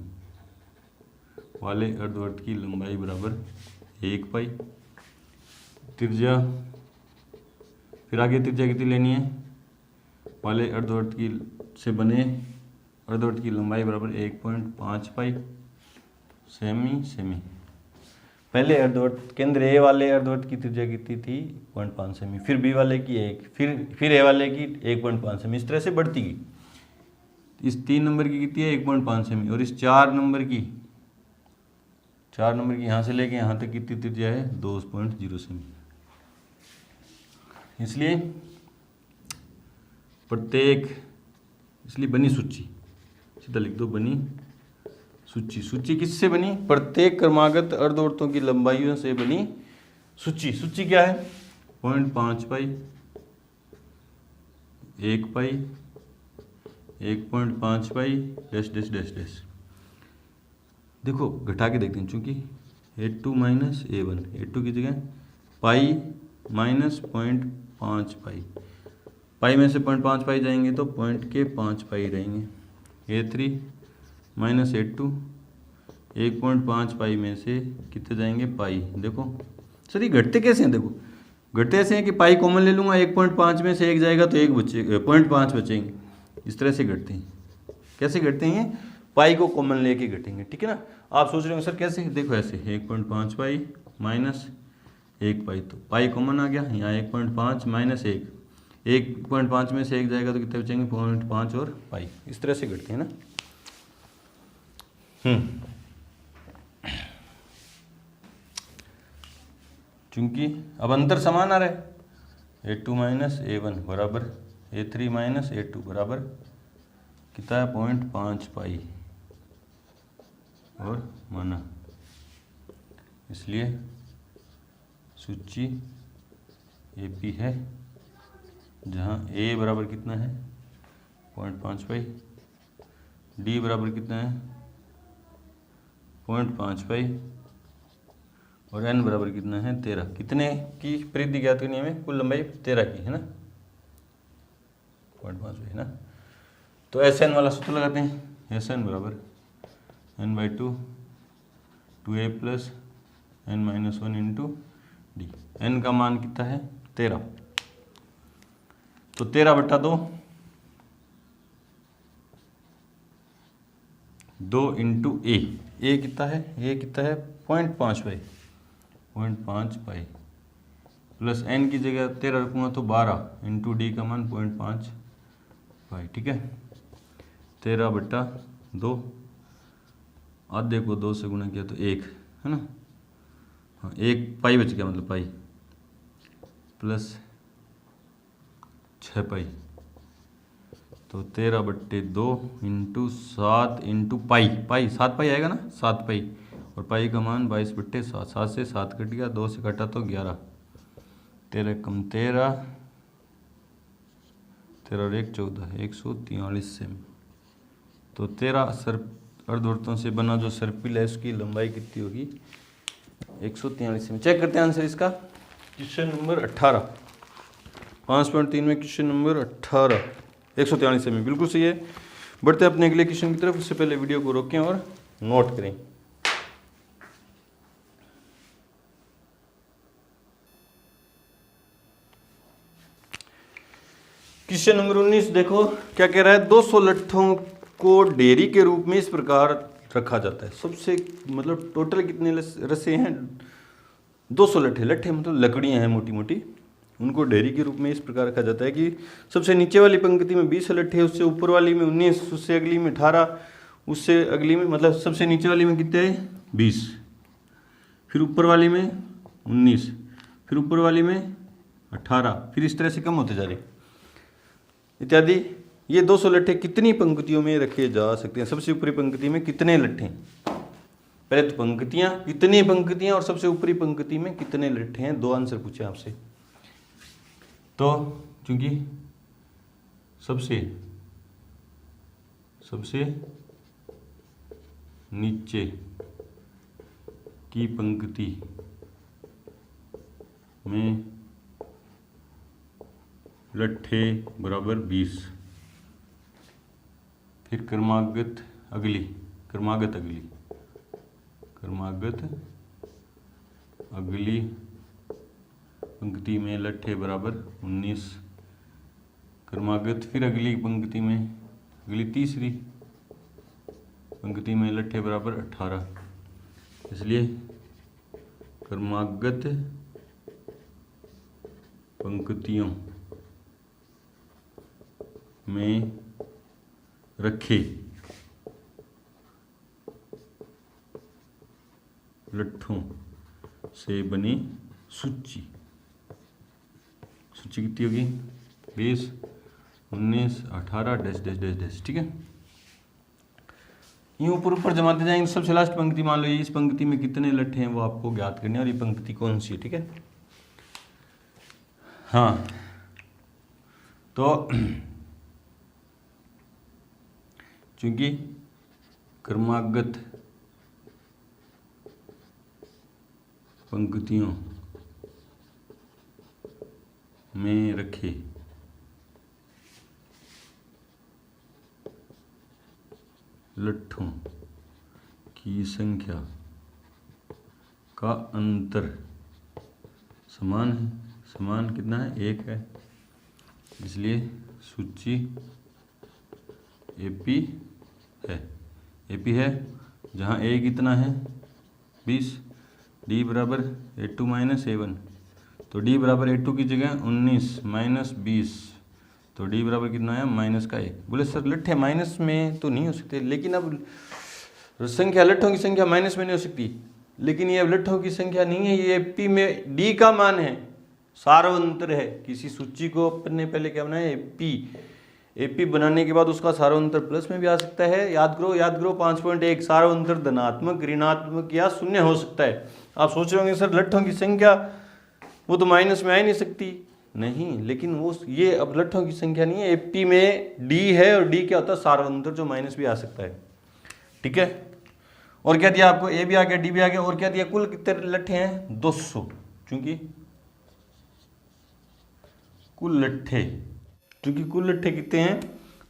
वाले अर्धवृत्त की लंबाई बराबर 1 पाई। त्रिज्या, फिर आगे त्रिज्या कितनी लेनी है, वाले अर्धवृत्त की से बने अर्धवृत्त की लंबाई बराबर 1.5 पाई सेमी। पहले अर्धवृत्त, केंद्र ए वाले अर्धवृत्त की त्रिज्या कितनी थी 0.5 सेमी, फिर बी वाले की 1, फिर ए वाले की 1.5 सेमी, इस तरह से बढ़ती गई। इस 3 नंबर की कितनी है 1.5 सेमी, और इस 4 नंबर की यहाँ से लेके यहाँ तक कितनी त्रिज्या है 2.0 सेमी। इसलिए प्रत्येक, इसलिए बनी सूची, सीधा लिख दो, बनी सूची। सूची किससे बनी, प्रत्येक क्रमागत अर्धवृत्तों की लंबाइयों से बनी सूची। सूची क्या है 0.5 पाई, 1 पाई, 1.5 पाई, डैश डैश डैश डैश। देखो घटा के देखते हैं, चूंकि A2 - A1, A2 की जगह पाई माइनस 0.5 पाई, पाई में से 0.5 पाई जाएंगे तो 0.5 पाई रहेंगे। A3 - A2, 1.5 पाई में से कितने जाएंगे पाई। देखो सर ये घटते कैसे हैं, देखो घटते ऐसे हैं कि पाई कॉमन ले लूँगा, 1.5 में से 1 जाएगा तो 1 बचे, 0.5 बचेंगे। इस तरह से घटते हैं। कैसे घटते हैं? पाई को कॉमन लेके घटेंगे, ठीक है ना। आप सोच रहे हो सर कैसे? देखो ऐसे 1.5 पाई माइनस 1 पाई, तो पाई कॉमन आ गया, यहाँ 1.5 माइनस 1, 1.5 में से 1 जाएगा तो कितने बचेंगे? 0.5 और पाई। इस तरह से घटते हैं ना। चूंकि अब अंतर समान आ रहा है, A2 माइनस A1 बराबर A3 माइनस A2 बराबर कितना है? 0.5 पाई और माना, इसलिए सूची AP है, जहाँ A बराबर कितना है? 0.5 पाई, D बराबर कितना है? 0.5 पाई और n बराबर कितना है? 13। कितने की परिधि ज्ञात करनी है हमें? कुल लंबाई 13 की है ना, 0.5 है ना। तो Sn वाला सूत्र लगाते हैं। Sn बराबर n/2 2a plus n-1 into D. n का मान कितना है? 13। तो 13/2 2 इंटू ए कितना है? ए कितना है? 0.5 पाई, 0.5 पाई प्लस n की जगह 13 रखूँगा तो 12 इंटू डी का मान 0.5 पाई, ठीक है। 13/2, आधे को 2 से गुणा किया तो 1 है ना, हाँ 1 पाई बच गया, मतलब पाई प्लस 6 पाई, तो 13/2 इंटू 7 इंटू पाई, 7 पाई आएगा ना, 7 पाई, और पाई का मान 22/7, 7 से 7 कट गया, 2 से कटा तो 11, 13 कम 13, 13 और 1 14, 143 सेमी। तो 13 अर्धवृत्तों से बना जो सर्पिल है उसकी लंबाई कितनी होगी? 143 सेमी। चेक करते हैं आंसर इसका। क्वेश्चन नंबर 18, 5.3 में क्वेश्चन नंबर 18, 143 सेमी बिल्कुल सही है। बढ़ते हैं अपने अगले क्वेश्चन की तरफ। उससे पहले वीडियो को रोकें और नोट करें। क्वेश्चन नंबर 19 देखो क्या कह रहा है। 200 लट्ठों को डेयरी के रूप में इस प्रकार रखा जाता है। सबसे मतलब टोटल कितने रस्से हैं? 200 लट्ठे मतलब लकड़ियां हैं मोटी मोटी, उनको डेयरी के रूप में इस प्रकार रखा जाता है कि सबसे नीचे वाली पंक्ति में 20 लट्ठे, उससे ऊपर वाली में 19, उससे अगली में 18, उससे अगली में मतलब सबसे नीचे वाली में कितने हैं? 20, फिर ऊपर वाली में 19, फिर ऊपर वाली में 18, फिर इस तरह से कम होते जा रहे इत्यादि। ये 200 लट्ठे कितनी पंक्तियों में रखे जा सकते हैं? सबसे ऊपरी पंक्ति में कितने लट्ठे? पहले तो पंक्तियां, कितनी पंक्तियां, और सबसे ऊपरी पंक्ति में कितने लट्ठे हैं। 2 आंसर पूछे आपसे। तो क्योंकि सबसे नीचे की पंक्ति में लट्ठे बराबर 20, फिर क्रमागत अगली पंक्ति में लट्ठे बराबर 19, क्रमागत फिर अगली पंक्ति में, अगली तीसरी पंक्ति में लट्ठे बराबर 18, इसलिए क्रमागत पंक्तियों में रखे लट्ठों से बनी सूची कितनी होगी? 20, 19, 18 डैश डैश डैश डैश, ठीक है। यूँ ऊपर जमाते जाएंगे। सबसे लास्ट पंक्ति मान लो ये, इस पंक्ति में कितने लट्ठे हैं वो आपको ज्ञात करने हैं, और ये पंक्ति कौन सी है, ठीक है। हाँ तो चूंकि क्रमागत पंक्तियों में रखे लट्ठों की संख्या का अंतर समान है, समान कितना है, 1 है, इसलिए सूची AP है। AP है जहाँ A कितना है 20, D बराबर A2 माइनस A1, तो D बराबर A2 की जगह 19 माइनस 20, तो D बराबर कितना है माइनस का 1। बोले सर लट्ठे माइनस में तो नहीं हो सकते, लेकिन अब संख्या लट्ठों की संख्या माइनस में नहीं हो सकती, लेकिन ये लट्ठों की संख्या नहीं है, ये P में D का मान है, सार्वंतर है। किसी सूची को अपने पहले क्या बनाया AP बनाने के बाद उसका सार्वंतर प्लस में भी आ सकता है। याद करो 5.1 सार्वंतर धनात्मक, ऋणात्मक या शून्य हो सकता है। आप सोच रहे होंगे सर लट्ठों की संख्या वो तो माइनस में आ ही नहीं सकती, नहीं, लेकिन वो ये अब लट्ठों की संख्या नहीं है, AP में D है और D क्या होता है सार्वंतर, जो माइनस भी आ सकता है। ठीक है, और क्या दिया आपको, A भी आ गया, D भी आ गया, और क्या दिया, कुल कितने लट्ठे हैं 200, क्योंकि कुल लट्ठे कितने हैं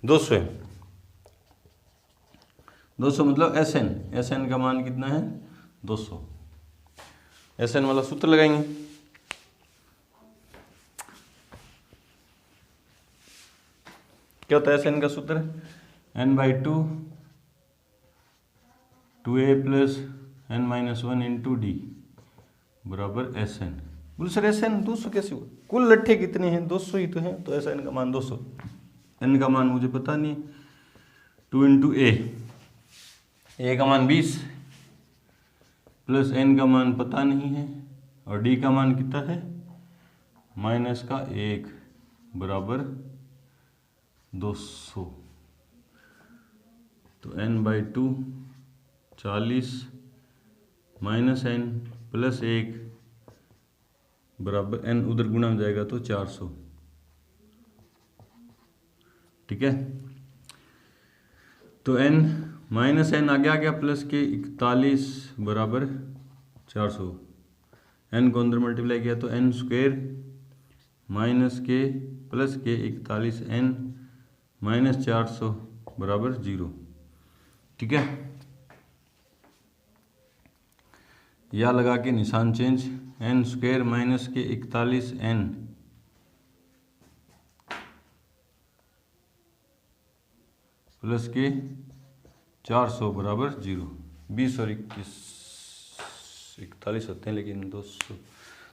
200 है। 200 मतलब SN का मान कितना है 200। SN वाला सूत्र लगाएंगे, क्या होता है SN का सूत्र, n/2 2a plus n-1 into D बराबर SN। बोले सर SN 200 कैसे हुआ, कुल लट्ठे कितने हैं 200 ही तो हैं, तो SN का मान 200। n का मान मुझे पता नहीं, 2 इंटू A का मान 20 प्लस n का मान पता नहीं है, और D का मान कितना है माइनस का 1 बराबर 200। तो n/2 40 माइनस n प्लस 1 बराबर n उधर गुणा हो जाएगा तो 400। ठीक है, तो n माइनस n आगे आ गया प्लस के 41 बराबर 400, n को अंदर मल्टीप्लाई किया तो n स्क्वायर माइनस के प्लस के 41 n माइनस 400 बराबर 0। ठीक है, या लगा के निशान चेंज, n स्क्वायर माइनस के 41 n प्लस के 400 बराबर 0। 20 और 41 होते हैं, लेकिन 200।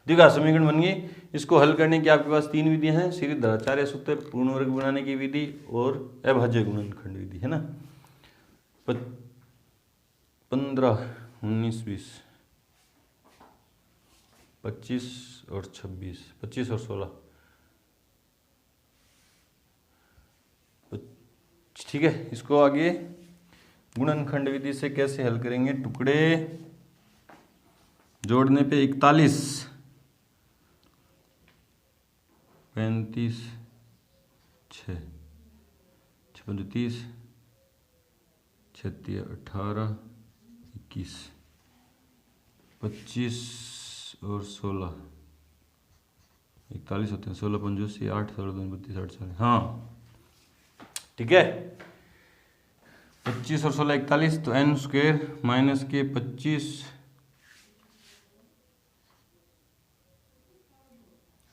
देखा समीकरण बन गई। इसको हल करने की आपके पास 3 विधियां हैं, सीरीज धराचार्य सूत्र, पूर्ण वर्ग बनाने की विधि और अभाज्य गुणनखंड विधि, है ना। 15, 19, 20, 25 और 26, 25 और 16। ठीक है, इसको आगे गुणनखंड विधि से कैसे हल करेंगे, टुकड़े जोड़ने पे 41, 35, 6, 36, 36, 18, 21, 25 और 16, 41 होते हैं, 16 पंजों से 8, 16 2 32, 8 40। हाँ ठीक है, 25 और 16 41, तो n स्क्वायर माइनस के 25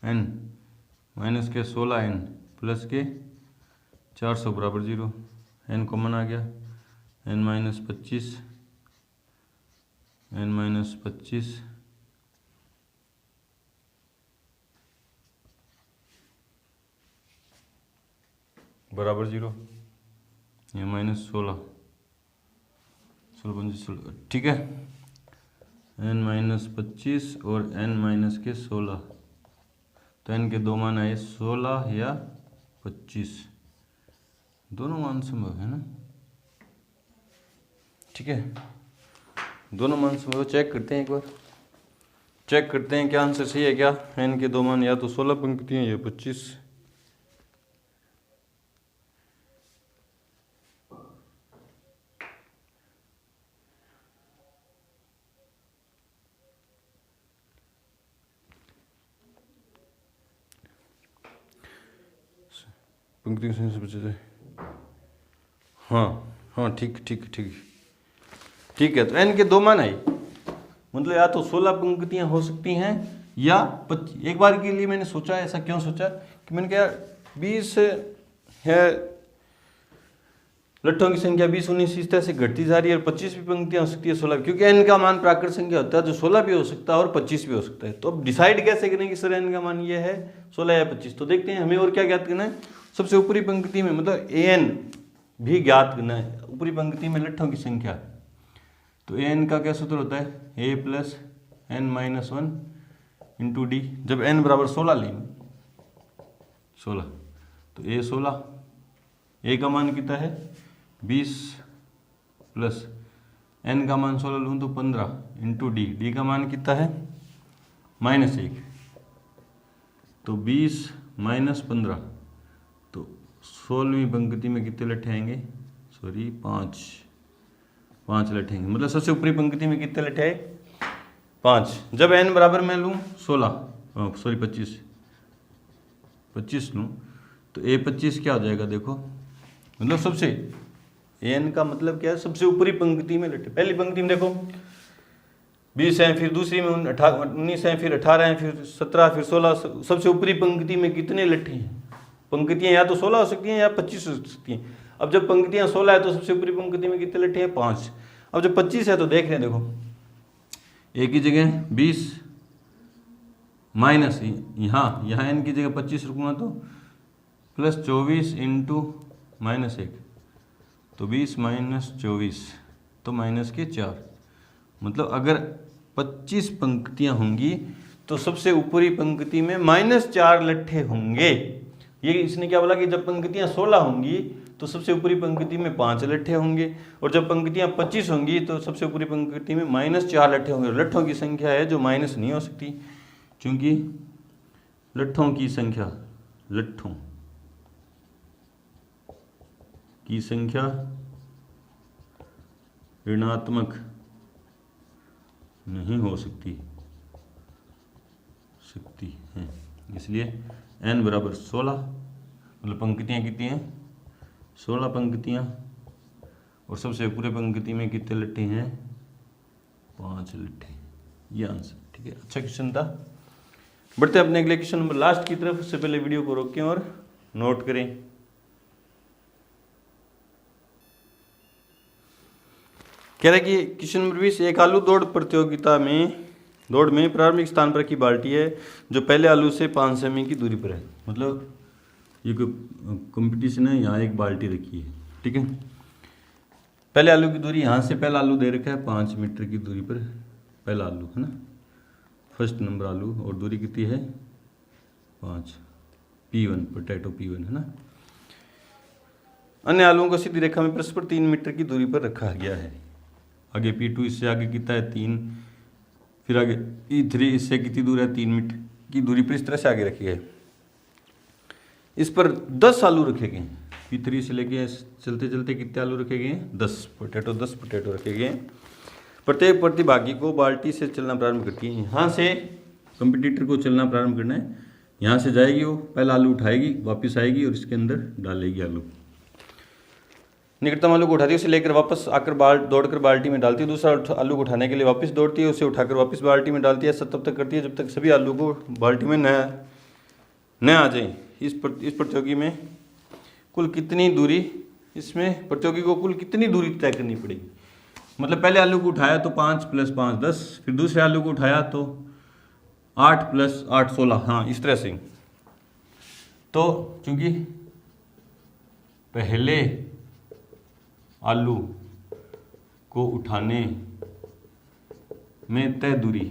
n माइनस के 16 n प्लस के 400 बराबर 0। n कॉमन आ गया, n माइनस 25 बराबर 0, ये माइनस 16, 16, ठीक है, n माइनस 25 और n माइनस के 16, तो n के दो मान आए 16 या 25, दोनों मान संभव है ना। ठीक है, दोनों मान संभव, चेक करते हैं, एक बार चेक करते हैं क्या आंसर सही है क्या। n के दो मान या तो 16 पंक्तियां या 25। पंक्ति की संख्या से बचे जाए, हाँ ठीक है, तो n के दो मान आई, मतलब या तो 16 पंक्तियां हो सकती हैं या 25। एक बार के लिए मैंने सोचा, ऐसा क्यों सोचा कि मैंने कहा 20 है लट्ठों की संख्या, 20 19 इस तरह से घटती जा रही है और 25 भी पंक्तियां हो सकती है 16 भी, क्योंकि n का मान प्राकृत संख्या होता है जो 16 भी हो सकता है और 25 भी हो सकता है। तो अब डिसाइड कैसे करें कि सर n का मान ये है 16 या 25? तो देखते हैं हमें और क्या ज्ञात करना है। सबसे ऊपरी पंक्ति में मतलब an भी ज्ञात करना है, ऊपरी पंक्ति में लट्ठों की संख्या। तो an का क्या सूत्र होता है, a plus n minus 1 into D. जब n बराबर 16 लेंगे 16 तो a 16, a का मान कितना है 20 प्लस n का मान 16 लूँ तो 15 इंटू डी। डी का मान कितना है -1, तो 20 माइनस 15, तो 16वीं पंक्ति में कितने लट्ठे आएंगे, सॉरी 5 लट्ठे आएंगे। मतलब सबसे ऊपरी पंक्ति में कितने लट्ठे आए 5। जब n बराबर मैं लूँ 25 लूँ तो a 25 क्या हो जाएगा देखो, मतलब सबसे n का मतलब क्या है, सबसे ऊपरी पंक्ति में लट्ठे। पहली पंक्ति में देखो 20 है, फिर दूसरी में 19 है, फिर 18 है, फिर 17, फिर 16। सबसे ऊपरी पंक्ति में कितने लट्ठे हैं? पंक्तियां या तो 16 हो सकती हैं या 25 हो सकती हैं। अब जब पंक्तियां 16 है तो सबसे ऊपरी पंक्ति में कितने लट्ठे हैं 5। अब जब 25 है तो देख रहे हैं, देखो एक ही जगह 20 माइनस यहाँ n की जगह 25 रखूँगा तो प्लस 24 इंटू -1, तो 20 माइनस 24 तो माइनस के 4। मतलब अगर 25 पंक्तियां होंगी तो सबसे ऊपरी पंक्ति में -4 लट्ठे होंगे। ये इसने क्या बोला कि जब पंक्तियां 16 होंगी तो सबसे ऊपरी पंक्ति में 5 लट्ठे होंगे, और जब पंक्तियां 25 होंगी तो सबसे ऊपरी पंक्ति में -4 लट्ठे होंगे। लट्ठों की संख्या है जो माइनस नहीं हो सकती, क्योंकि लट्ठों की संख्या ऋणात्मक नहीं हो सकती है, इसलिए n बराबर 16। मतलब पंक्तियां कितनी हैं 16 पंक्तियां, और सबसे ऊपरी पंक्ति में कितने लट्ठे हैं 5 लट्ठे। ये आंसर ठीक है। अच्छा क्वेश्चन था। बढ़ते अपने अगले क्वेश्चन नंबर लास्ट की तरफ। उससे पहले वीडियो को रोकें और नोट करें। कह रहा है कि क्वेश्चन नंबर 20, एक आलू दौड़ में प्रारंभिक स्थान पर की बाल्टी है जो पहले आलू से 5 सेमी की दूरी पर है। मतलब ये कोई कंपटीशन है, यहाँ एक बाल्टी रखी है, ठीक है। पहले आलू की दूरी, यहाँ से पहला आलू दे रखा है 5 मीटर की दूरी पर, पहला आलू है ना, फर्स्ट नंबर आलू, और दूरी कितनी है 5, P1 पोटैटो P1 है ना। अन्य आलूओं को सीधी रेखा में परस्पर 3 मीटर की दूरी पर रखा गया है। आगे P2 इससे आगे कितना है 3, फिर आगे E3 इससे कितनी दूर है 3 मीटर की दूरी पर इस तरह से आगे रखी है। इस पर 10 आलू रखे गए हैं। P3 से लेके चलते चलते कितने आलू रखे गए हैं 10 पोटैटो रखे गए हैं। प्रत्येक प्रतिभागी को बाल्टी से चलना प्रारंभ करती है। यहाँ से कंपटीटर को चलना प्रारंभ करना है। यहाँ से जाएगी, वो पहला आलू उठाएगी, वापस आएगी और इसके अंदर डालेगी आलू। निकटतम आलू को उठाती है, उसे लेकर वापस आकर दौड़कर बाल्टी में डालती है। दूसरा आलू को उठाने के लिए वापस दौड़ती है, उसे उठाकर वापस बाल्टी में डालती है। सब तब तक करती है जब तक सभी आलू को बाल्टी में न आ जाए। इस प्रतियोगी में कुल कितनी दूरी, इसमें प्रतियोगी को कुल कितनी दूरी तय करनी पड़ेगी। मतलब पहले आलू को उठाया तो 5 + 5 10, फिर दूसरे आलू को उठाया तो 8 + 8 16, हाँ इस तरह से। तो क्योंकि पहले आलू को उठाने में तय दूरी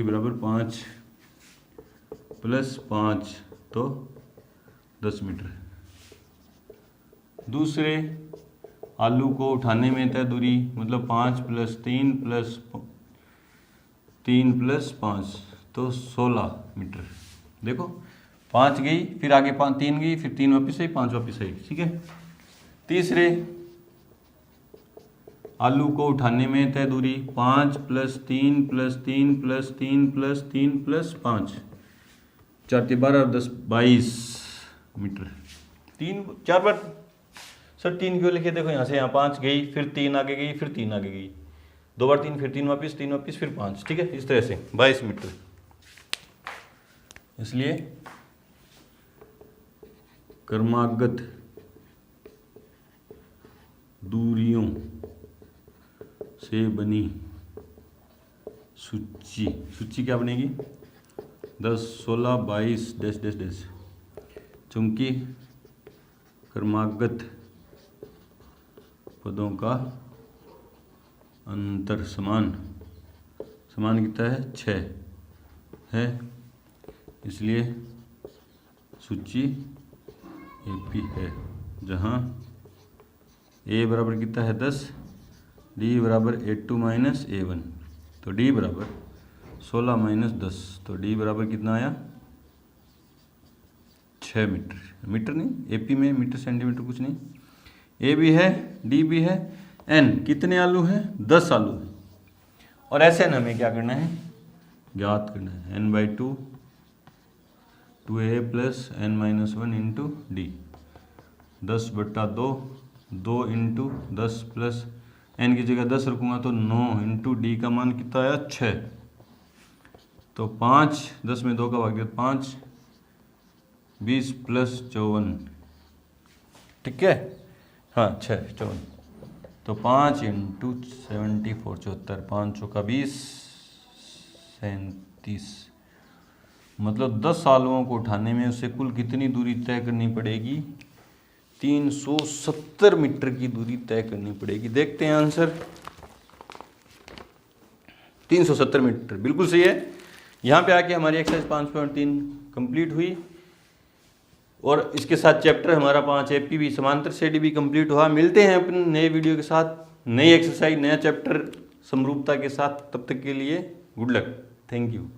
बराबर 5 + 5 तो 10 मीटर। दूसरे आलू को उठाने में तय दूरी मतलब 5 + 3 + 5 तो 16 मीटर। देखो 5 गई, फिर आगे 3 गई, फिर 3 वापस आई, 5 वापस आई, ठीक है। तीसरे आलू को उठाने में तय दूरी 5 + 3 + 3 + 3 + 3 + 5, 4 × 12 और 10 22 मीटर। 4 बार सर 3 क्यों लिखे, देखो यहाँ से यहाँ 5 गई, फिर 3 आगे गई, फिर 3 आगे गई, 2 बार 3, फिर 3 वापिस, 3 वापिस, फिर 5, ठीक है, इस तरह से 22 मीटर। इसलिए क्रमागत दूरियों से बनी सूची क्या बनेगी? 10, 16, 22 डैश डैश डैश, चूंकि क्रमागत पदों का अंतर समान कितना है? 6 है, इसलिए सूची एपी है, जहाँ ए बराबर कितना है? 10, डी बराबर A2 माइनस A1, तो डी बराबर 16 माइनस 10, तो डी बराबर कितना आया? 6 मीटर। मीटर नहीं, एपी में मीटर सेंटीमीटर कुछ नहीं। ए भी है, डी भी है, एन कितने आलू हैं? 10 आलू है। और ऐसे एन हमें क्या करना है? ज्ञात करना है। n/2 2a plus n minus 1 into D, 10/2, 2 into 10 plus n की जगह 10 रखूँगा तो 9 इंटू डी का मान कितना आया? 6, तो 5, 10 में 2 का भाग दिया 5, 20 प्लस 54, ठीक है, हाँ 6, 54, तो 5 इंटू 74, 74, 5 चौका 20, 37, मतलब 10 आलुओं को उठाने में उसे कुल कितनी दूरी तय करनी पड़ेगी? 370 मीटर की दूरी तय करनी पड़ेगी। देखते हैं आंसर। 370 मीटर बिल्कुल सही है। यहाँ पे आके हमारी एक्सरसाइज 5.3 कंप्लीट हुई और इसके साथ चैप्टर हमारा 5 एपी भी समांतर से भी कंप्लीट हुआ। मिलते हैं अपने नए वीडियो के साथ, नई एक्सरसाइज, नया चैप्टर समरूपता के साथ। तब तक के लिए गुड लक, थैंक यू।